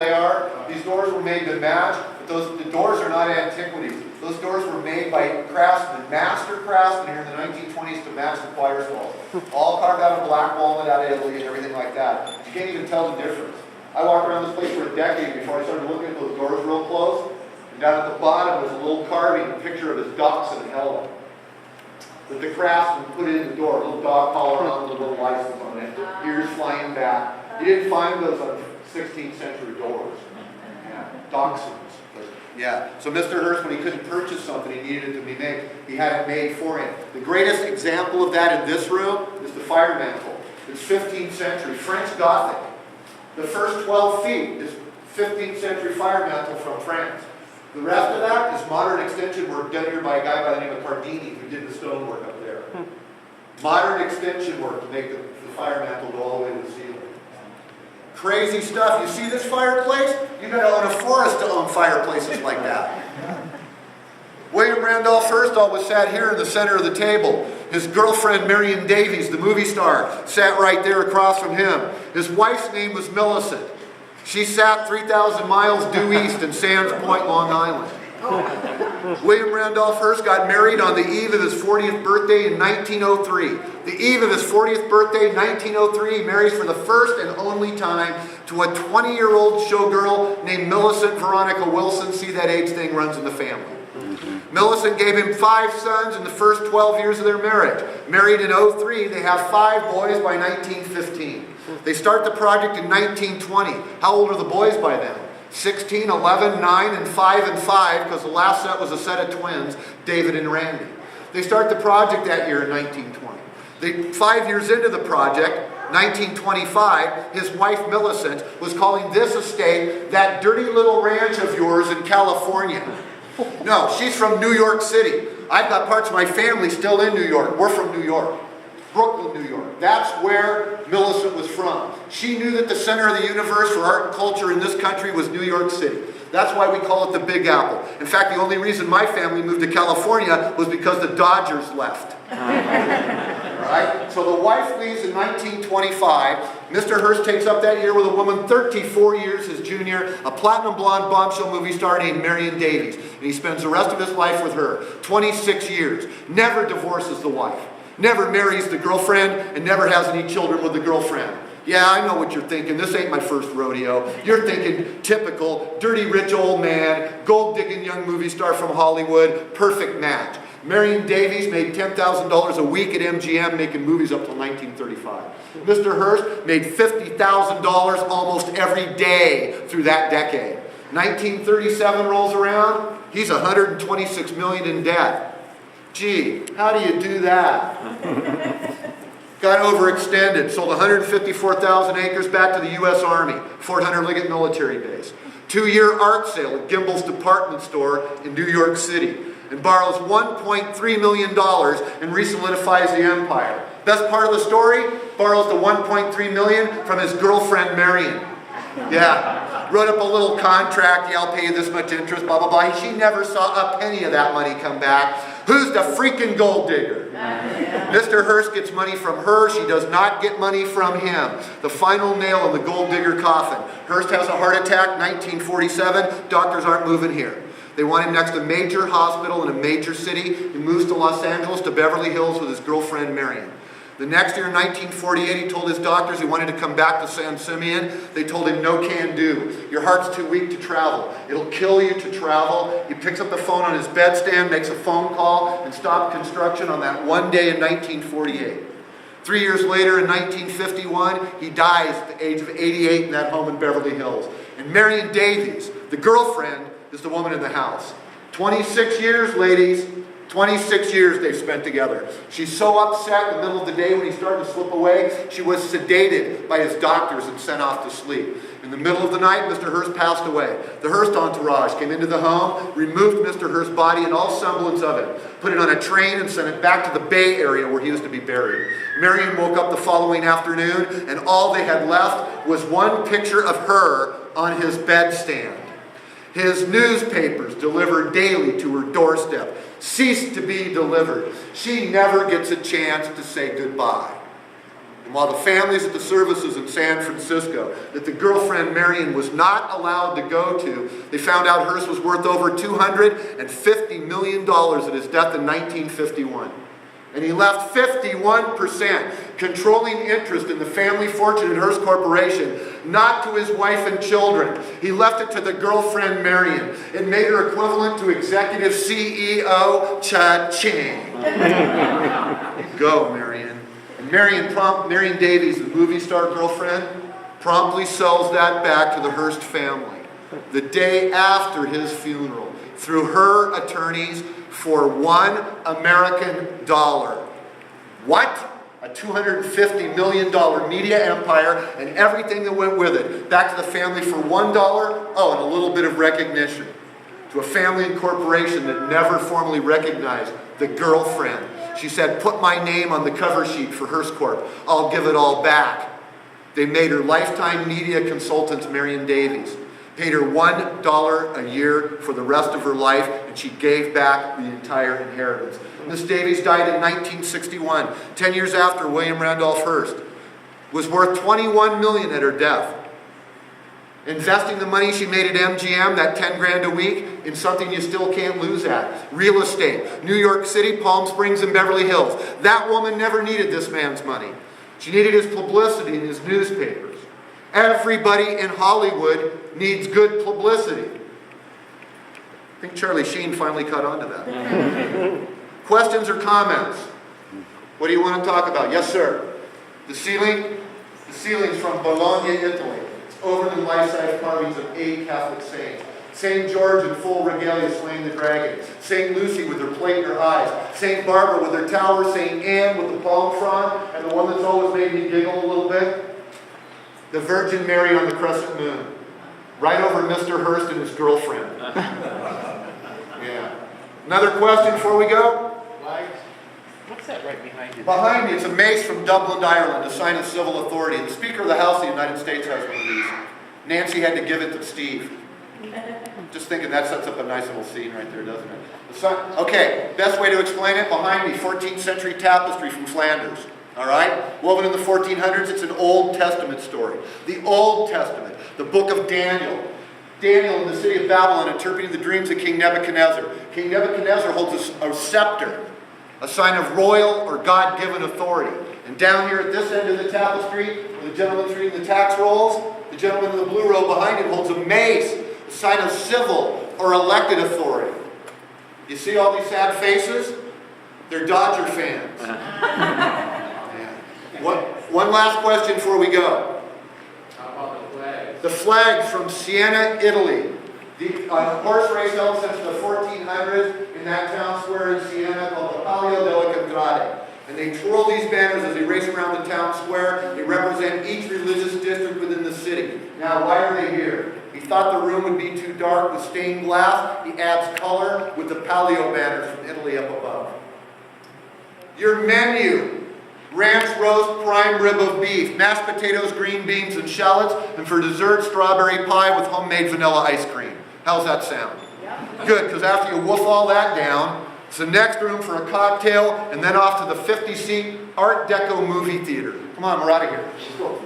they are. These doors were made to match, but the doors are not antiquities. Those doors were made by craftsmen, master craftsmen here in the 1920s to match the choir's walls. All carved out of black walnut out of Italy and everything like that. You can't even tell the difference. I walked around this place for a decade before I started looking at those doors real close. And down at the bottom was a little carving, a picture of his dachshund Helen. That the craftsman put in the door, a little dog collar on with a little license on it, ears flying back. You didn't find those on 16th century doors. Yeah, dachshunds. Yeah, so Mr. Hearst, when he couldn't purchase something, he needed it to be made. He had it made for him. The greatest example of that in this room is the fire mantle. It's 15th century, French Gothic. The first 12 feet is 15th century fire mantle from France. The rest of that is modern extension work done here by a guy by the name of Cardini, who did the stonework up there. Modern extension work to make the fire mantle go all the way to the ceiling. Crazy stuff. You see this fireplace? You gotta own a forest to own fireplaces like that. William Randolph Hearst always sat here in the center of the table. His girlfriend, Marion Davies, the movie star, sat right there across from him. His wife's name was Millicent. She sat 3,000 miles due east in Sands Point, Long Island. William Randolph Hearst got married on the eve of his 40th birthday in 1903. The eve of his 40th birthday, 1903, he marries for the first and only time to a 20-year-old showgirl named Millicent Veronica Wilson. See, that age thing runs in the family. Millicent gave him 5 sons in the first 12 years of their marriage. Married in 03, they have 5 boys by 1915. They start the project in 1920. How old are the boys by then? 16, 11, 9, and 5 and 5, because the last set was a set of twins, David and Randy. They start the project that year in 1920. 5 years into the project, 1925, his wife Millicent was calling this estate that dirty little ranch of yours in California. No, she's from New York City. I've got parts of my family still in New York. We're from New York. Brooklyn, New York. That's where Millicent was from. She knew that the center of the universe for art and culture in this country was New York City. That's why we call it the Big Apple. In fact, the only reason my family moved to California was because the Dodgers left. Right? So the wife leaves in 1925. Mr. Hearst takes up that year with a woman 34 years his junior, a platinum blonde bombshell movie star named Marion Davies. And he spends the rest of his life with her. 26 years. Never divorces the wife. Never marries the girlfriend and never has any children with the girlfriend. Yeah, I know what you're thinking. This ain't my first rodeo. You're thinking typical, dirty rich old man, gold-digging young movie star from Hollywood, perfect match. Marion Davies made $10,000 a week at MGM making movies up till 1935. Mr. Hearst made $50,000 almost every day through that decade. 1937 rolls around, he's $126 million in debt. Gee, how do you do that? Got overextended, sold 154,000 acres back to the U.S. Army, Fort Hunter Liggett Military Base. 2-year art sale at Gimbel's department store in New York City. And borrows $1.3 million and resolidifies the empire. Best part of the story, borrows the $1.3 million from his girlfriend Marion. Yeah, wrote up a little contract, yeah, I'll pay you this much interest, blah, blah, blah. She never saw a penny of that money come back. Who's the freaking gold digger? Mr. Hearst gets money from her. She does not get money from him. The final nail in the gold digger coffin. Hearst has a heart attack, 1947. Doctors aren't moving here. They want him next to a major hospital in a major city. He moves to Los Angeles, to Beverly Hills with his girlfriend Marion. The next year, in 1948, he told his doctors he wanted to come back to San Simeon. They told him, no can do. Your heart's too weak to travel. It'll kill you to travel. He picks up the phone on his bedstand, makes a phone call, and stopped construction on that one day in 1948. 3 years later, in 1951, he dies at the age of 88 in that home in Beverly Hills. And Marion Davies, the girlfriend, is the woman in the house. 26 years, ladies. 26 years they've spent together. She's so upset in the middle of the day when he started to slip away, she was sedated by his doctors and sent off to sleep. In the middle of the night, Mr. Hearst passed away. The Hearst entourage came into the home, removed Mr. Hearst's body and all semblance of it, put it on a train and sent it back to the Bay Area where he was to be buried. Marion woke up the following afternoon and all they had left was one picture of her on his bedstand. His newspapers, delivered daily to her doorstep, ceased to be delivered. She never gets a chance to say goodbye. And while the families at the services in San Francisco that the girlfriend Marion was not allowed to go to, they found out hers was worth over $250 million at his death in 1951. And he left 51% controlling interest in the family fortune in Hearst Corporation, not to his wife and children. He left it to the girlfriend Marion. It made her equivalent to executive CEO Cha-ching. Go, Marion. And Marion Davies, the movie star girlfriend, promptly sells that back to the Hearst family the day after his funeral through her attorneys for $1 American dollar. What? A $250 million media empire and everything that went with it. Back to the family for $1. Oh, and a little bit of recognition. To a family and corporation that never formally recognized the girlfriend. She said, put my name on the cover sheet for Hearst Corp. I'll give it all back. They made her lifetime media consultant, Marion Davies. Paid her $1 a year for the rest of her life, and she gave back the entire inheritance. Miss Davies died in 1961, 10 years after William Randolph Hearst. Was worth $21 million at her death. Investing the money she made at MGM, that 10 grand a week, in something you still can't lose at. Real estate, New York City, Palm Springs, and Beverly Hills. That woman never needed this man's money. She needed his publicity in his newspapers. Everybody in Hollywood needs good publicity. I think Charlie Sheen finally caught on to that. Questions or comments? What do you want to talk about? Yes, sir. The ceiling? The ceiling's from Bologna, Italy. It's over the life-size carvings of 8 Catholic saints. St. George in full regalia slaying the dragon. St. Lucy with her plate in her eyes. St. Barbara with her tower. St. Anne with the palm frond. And the one that's always made me giggle a little bit, the Virgin Mary on the crescent moon. Right over Mr. Hearst and his girlfriend. Yeah. Another question before we go? What's that right behind you? Behind me, it's a mace from Dublin, Ireland, a sign of civil authority. The Speaker of the House of the United States has one of these. Nancy had to give it to Steve. Just thinking that sets up a nice little scene right there, doesn't it? Okay, best way to explain it, behind me, 14th century tapestry from Flanders. All right? Woven in the 1400s, it's an Old Testament story. The Old Testament, the book of Daniel. Daniel in the city of Babylon interpreting the dreams of King Nebuchadnezzar. King Nebuchadnezzar holds a scepter, a sign of royal or God-given authority. And down here at this end of the tapestry, where the gentleman's reading the tax rolls, the gentleman in the blue robe behind him holds a mace, a sign of civil or elected authority. You see all these sad faces? They're Dodger fans. One last question before we go. How about the flag? The flag from Siena, Italy. The horse race held since the 1400s in that town square in Siena called the Palio delle Contrade. And they twirl these banners as they race around the town square. They represent each religious district within the city. Now, why are they here? He thought the room would be too dark with stained glass. He adds color with the Palio banners from Italy up above. Your menu. Ranch roast prime rib of beef, mashed potatoes, green beans, and shallots, and for dessert, strawberry pie with homemade vanilla ice cream. How's that sound? Yeah. Good, because after you woof all that down, it's the next room for a cocktail, and then off to the 50-seat Art Deco movie theater. Come on, we're out of here. Let's go.